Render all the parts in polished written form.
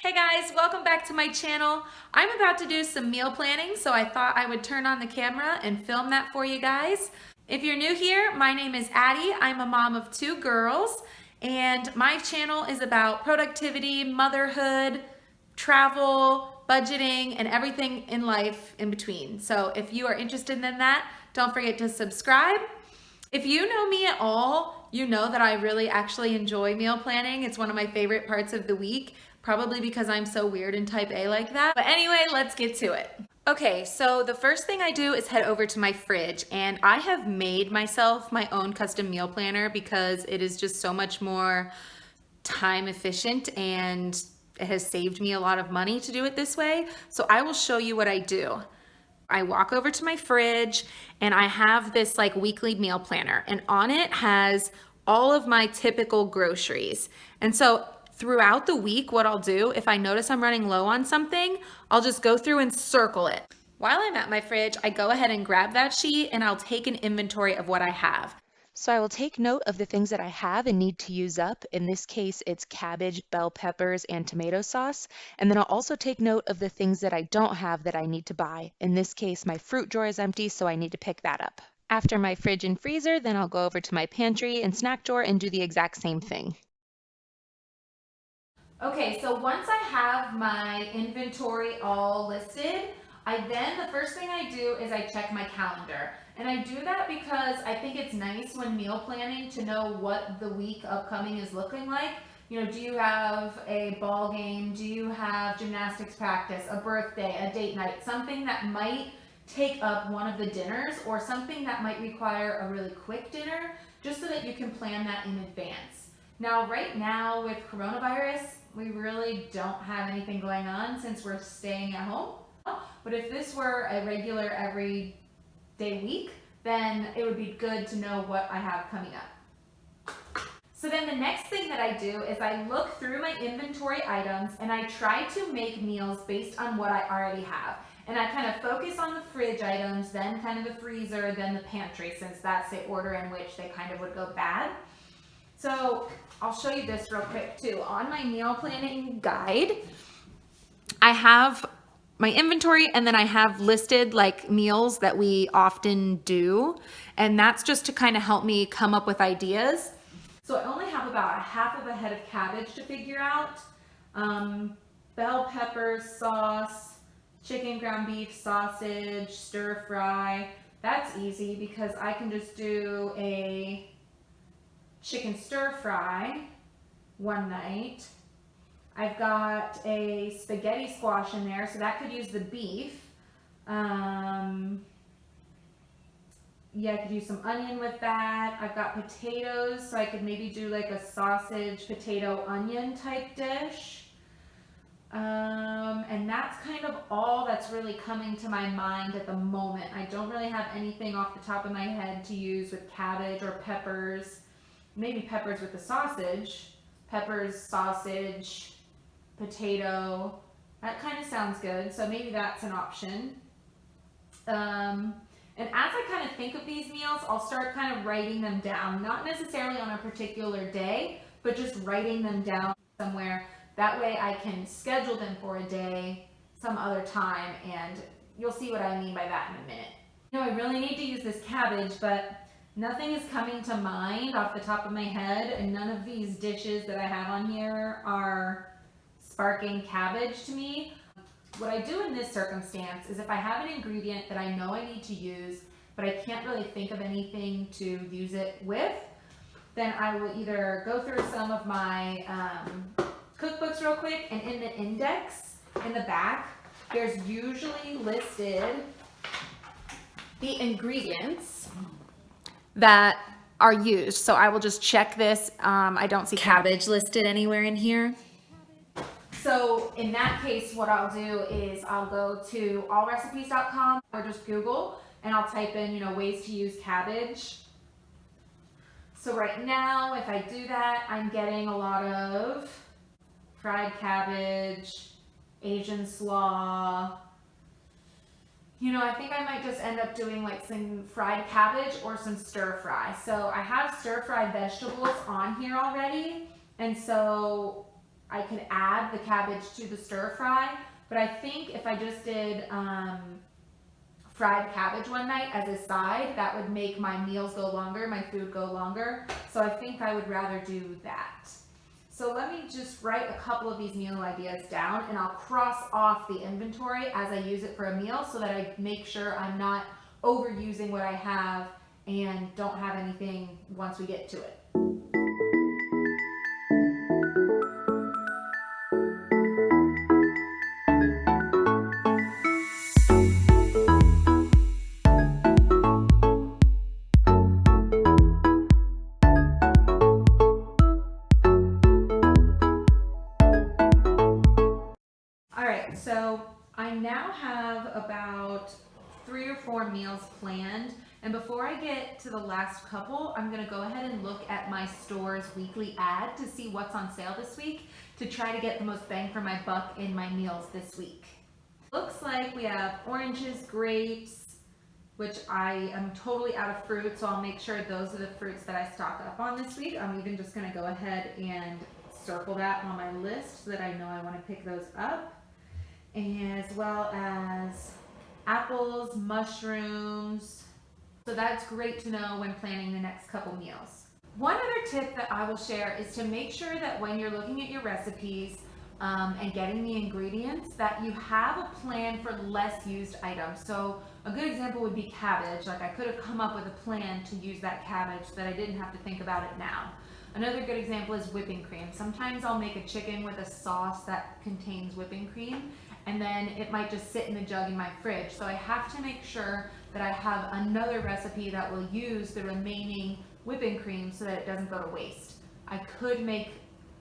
Hey guys, welcome back to my channel. I'm about to do some meal planning, so I thought I would turn on the camera and film that for you guys. If you're new here, my name is Addie. I'm a mom of 2 girls, and my channel is about productivity, motherhood, travel, budgeting, and everything in life in between. So if you are interested in that, don't forget to subscribe. If you know me at all, you know that I really actually enjoy meal planning. It's one of my favorite parts of the week, probably because I'm so weird and type A like that. But anyway, let's get to it. Okay, so the first thing I do is head over to my fridge, and I have made myself my own custom meal planner because it is just so much more time efficient and it has saved me a lot of money to do it this way. So I will show you what I do. I walk over to my fridge and I have this like weekly meal planner, and on it has all of my typical groceries. And so throughout the week, what I'll do, if I notice I'm running low on something, I'll just go through and circle it. While I'm at my fridge, I go ahead and grab that sheet and I'll take an inventory of what I have. So I will take note of the things that I have and need to use up. In this case, it's cabbage, bell peppers, and tomato sauce. And then I'll also take note of the things that I don't have that I need to buy. In this case, my fruit drawer is empty, so I need to pick that up. After my fridge and freezer, then I'll go over to my pantry and snack drawer and do the exact same thing. Okay, so once I have my inventory all listed, the first thing I do is I check my calendar. And I do that because I think it's nice when meal planning to know what the week upcoming is looking like. You know, do you have a ball game? Do you have gymnastics practice, a birthday, a date night, something that might take up one of the dinners, or something that might require a really quick dinner, just so that you can plan that in advance. Now, right now with coronavirus, we really don't have anything going on since we're staying at home. But if this were a regular everyday week, then it would be good to know what I have coming up. So then the next thing that I do is I look through my inventory items and I try to make meals based on what I already have. And I kind of focus on the fridge items, then kind of the freezer, then the pantry, since that's the order in which they kind of would go bad. So I'll show you this real quick too. On my meal planning guide, I have my inventory, and then I have listed like meals that we often do. And that's just to kind of help me come up with ideas. So I only have about a half of a head of cabbage to figure out. Bell peppers, sauce, chicken, ground beef, sausage, stir fry. That's easy because I can just do a chicken stir fry one night. I've got a spaghetti squash in there, so that could use the beef. Yeah, I could use some onion with that. I've got potatoes, so I could maybe do like a sausage, potato, onion type dish. And that's kind of all that's really coming to my mind at the moment. I don't really have anything off the top of my head to use with cabbage or peppers. Maybe peppers with the sausage. Peppers, sausage, potato. That kind of sounds good. So maybe that's an option. And as I kind of think of these meals, I'll start kind of writing them down, not necessarily on a particular day, but just writing them down somewhere. That way I can schedule them for a day some other time, and you'll see what I mean by that in a minute. You know, I really need to use this cabbage, but nothing is coming to mind off the top of my head, and none of these dishes that I have on here are sparking cabbage to me. What I do in this circumstance is if I have an ingredient that I know I need to use, but I can't really think of anything to use it with, then I will either go through some of my cookbooks real quick, and in the index in the back, there's usually listed the ingredients that are used. So I will just check this. I don't see cabbage listed anywhere in here. So in that case, what I'll do is I'll go to allrecipes.com or just Google, and I'll type in, you know, ways to use cabbage. So right now, if I do that, I'm getting a lot of fried cabbage, Asian slaw. You know, I think I might just end up doing like some fried cabbage or some stir fry. So I have stir fried vegetables on here already. And so I could add the cabbage to the stir fry, but I think if I just did fried cabbage one night as a side, that would make my meals go longer, my food go longer. So I think I would rather do that. So let me just write a couple of these meal ideas down, and I'll cross off the inventory as I use it for a meal so that I make sure I'm not overusing what I have and don't have anything once we get to it. All right, so I now have about 3 or 4 meals planned. And before I get to the last couple, I'm gonna go ahead and look at my store's weekly ad to see what's on sale this week to try to get the most bang for my buck in my meals this week. Looks like we have oranges, grapes, which I am totally out of fruit, so I'll make sure those are the fruits that I stock up on this week. I'm even just gonna go ahead and circle that on my list so that I know I wanna pick those up. As well as apples, mushrooms. So that's great to know when planning the next couple meals. One other tip that I will share is to make sure that when you're looking at your recipes and getting the ingredients, that you have a plan for less used items. So a good example would be cabbage. Like I could have come up with a plan to use that cabbage so that I didn't have to think about it now. Another good example is whipping cream. Sometimes I'll make a chicken with a sauce that contains whipping cream, and then it might just sit in the jug in my fridge. So I have to make sure that I have another recipe that will use the remaining whipping cream so that it doesn't go to waste. I could make,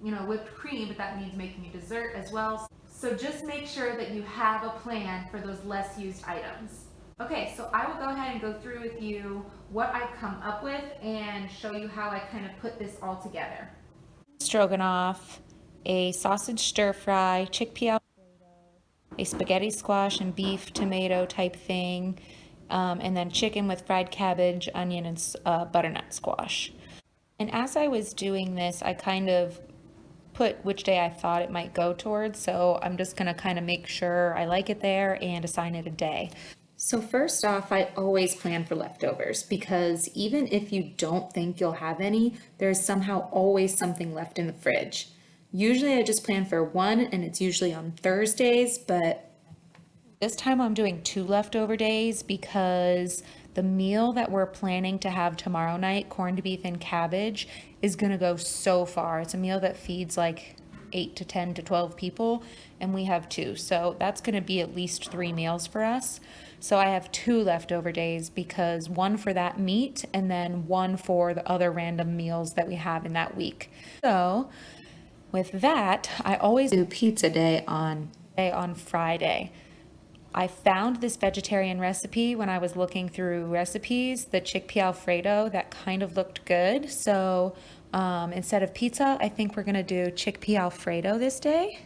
whipped cream, but that means making a dessert as well. So just make sure that you have a plan for those less used items. Okay, so I will go ahead and go through with you what I've come up with and show you how I kind of put this all together. Stroganoff, a sausage stir fry, chickpea Alfredo, a spaghetti squash and beef tomato type thing, and then chicken with fried cabbage, onion, and butternut squash. And as I was doing this, I kind of put which day I thought it might go towards, so I'm just gonna kind of make sure I like it there and assign it a day. So first off, I always plan for leftovers because even if you don't think you'll have any, there's somehow always something left in the fridge. Usually I just plan for one and it's usually on Thursdays, but this time I'm doing 2 leftover days because the meal that we're planning to have tomorrow night, corned beef and cabbage, is gonna go so far. It's a meal that feeds like 8 to 10 to 12 people, and we have 2. So that's gonna be at least 3 meals for us. So I have 2 leftover days because one for that meat and then one for the other random meals that we have in that week. So with that, I always do pizza day on Friday. I found this vegetarian recipe when I was looking through recipes, the chickpea Alfredo, that kind of looked good. So instead of pizza, I think we're gonna do chickpea Alfredo this day.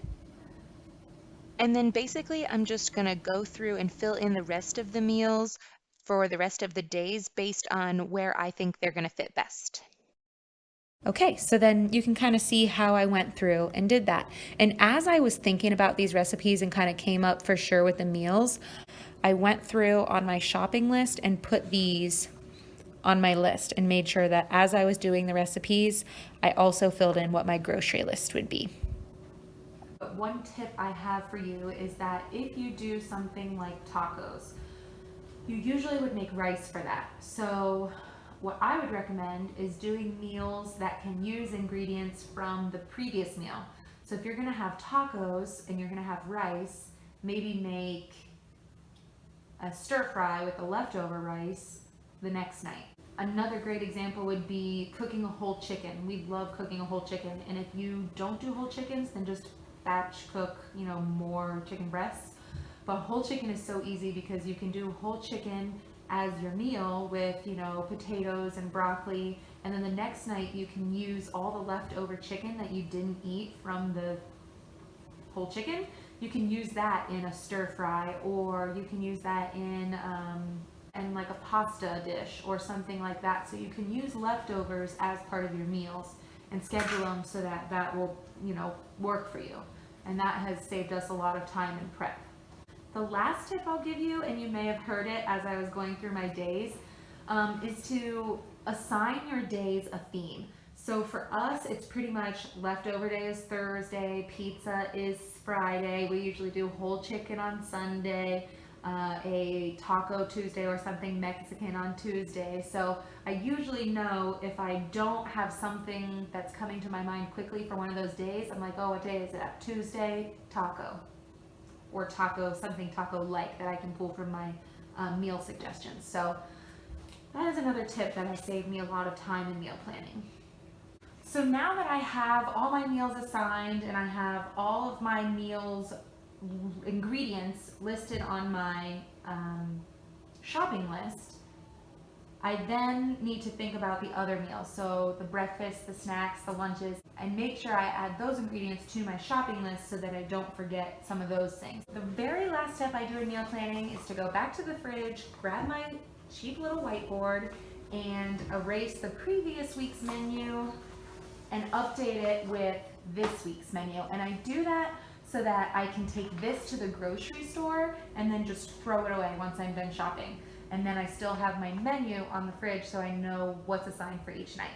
And then basically, I'm just going to go through and fill in the rest of the meals for the rest of the days based on where I think they're going to fit best. Okay, so then you can kind of see how I went through and did that. And as I was thinking about these recipes and kind of came up for sure with the meals, I went through on my shopping list and put these on my list and made sure that as I was doing the recipes, I also filled in what my grocery list would be. But one tip I have for you is that if you do something like tacos, you usually would make rice for that. So what I would recommend is doing meals that can use ingredients from the previous meal. So if you're gonna have tacos and you're gonna have rice, maybe make a stir fry with the leftover rice the next night. Another great example would be cooking a whole chicken. We love cooking a whole chicken, and if you don't do whole chickens, then just batch cook, more chicken breasts. But whole chicken is so easy because you can do whole chicken as your meal with, potatoes and broccoli, and then the next night you can use all the leftover chicken that you didn't eat from the whole chicken. You can use that in a stir fry, or you can use that in like a pasta dish or something like that. So you can use leftovers as part of your meals. and schedule them so that that will, work for you. And that has saved us a lot of time in prep. The last tip I'll give you, and you may have heard it as I was going through my days, is to assign your days a theme. So for us, it's pretty much leftover day is Thursday, pizza is Friday, we usually do whole chicken on Sunday, a taco Tuesday or something Mexican on Tuesday. So I usually know if I don't have something that's coming to my mind quickly for one of those days, I'm like, oh, what day is it? Tuesday, taco. Or taco, something taco-like that I can pull from my meal suggestions. So that is another tip that has saved me a lot of time in meal planning. So now that I have all my meals assigned and I have all of my meals ingredients listed on my shopping list, I then need to think about the other meals. So the breakfast, the snacks, the lunches, and make sure I add those ingredients to my shopping list so that I don't forget some of those things. The very last step I do in meal planning is to go back to the fridge, grab my cheap little whiteboard, and erase the previous week's menu and update it with this week's menu. And I do that so that I can take this to the grocery store and then just throw it away once I'm done shopping. And then I still have my menu on the fridge so I know what's assigned for each night.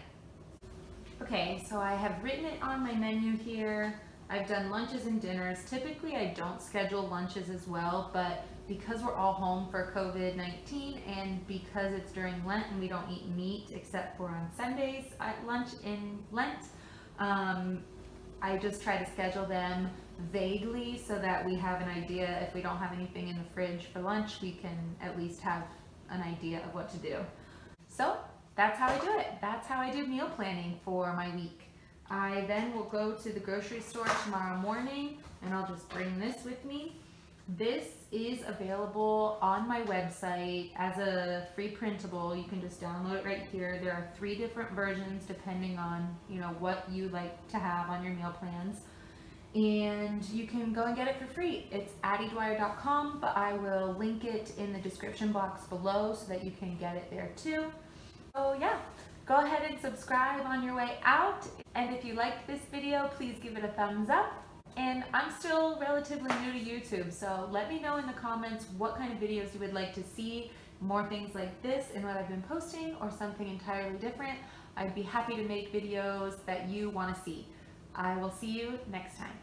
Okay, so I have written it on my menu here. I've done lunches and dinners. Typically I don't schedule lunches as well, but because we're all home for COVID-19 and because it's during Lent and we don't eat meat except for on Sundays at lunch in Lent, I just try to schedule them vaguely so that we have an idea. If we don't have anything in the fridge for lunch, we can at least have an idea of what to do. So that's how I do it. That's how I do meal planning for my week. I then will go to the grocery store tomorrow morning and I'll just bring this with me. This is available on my website as a free printable. You can just download it right here. There are 3 different versions depending on, what you like to have on your meal plans. And you can go and get it for free. It's addydwyer.com, but I will link it in the description box below so that you can get it there too. So yeah, go ahead and subscribe on your way out. And if you liked this video, please give it a thumbs up. And I'm still relatively new to YouTube, so let me know in the comments what kind of videos you would like to see, more things like this and what I've been posting, or something entirely different. I'd be happy to make videos that you want to see. I will see you next time.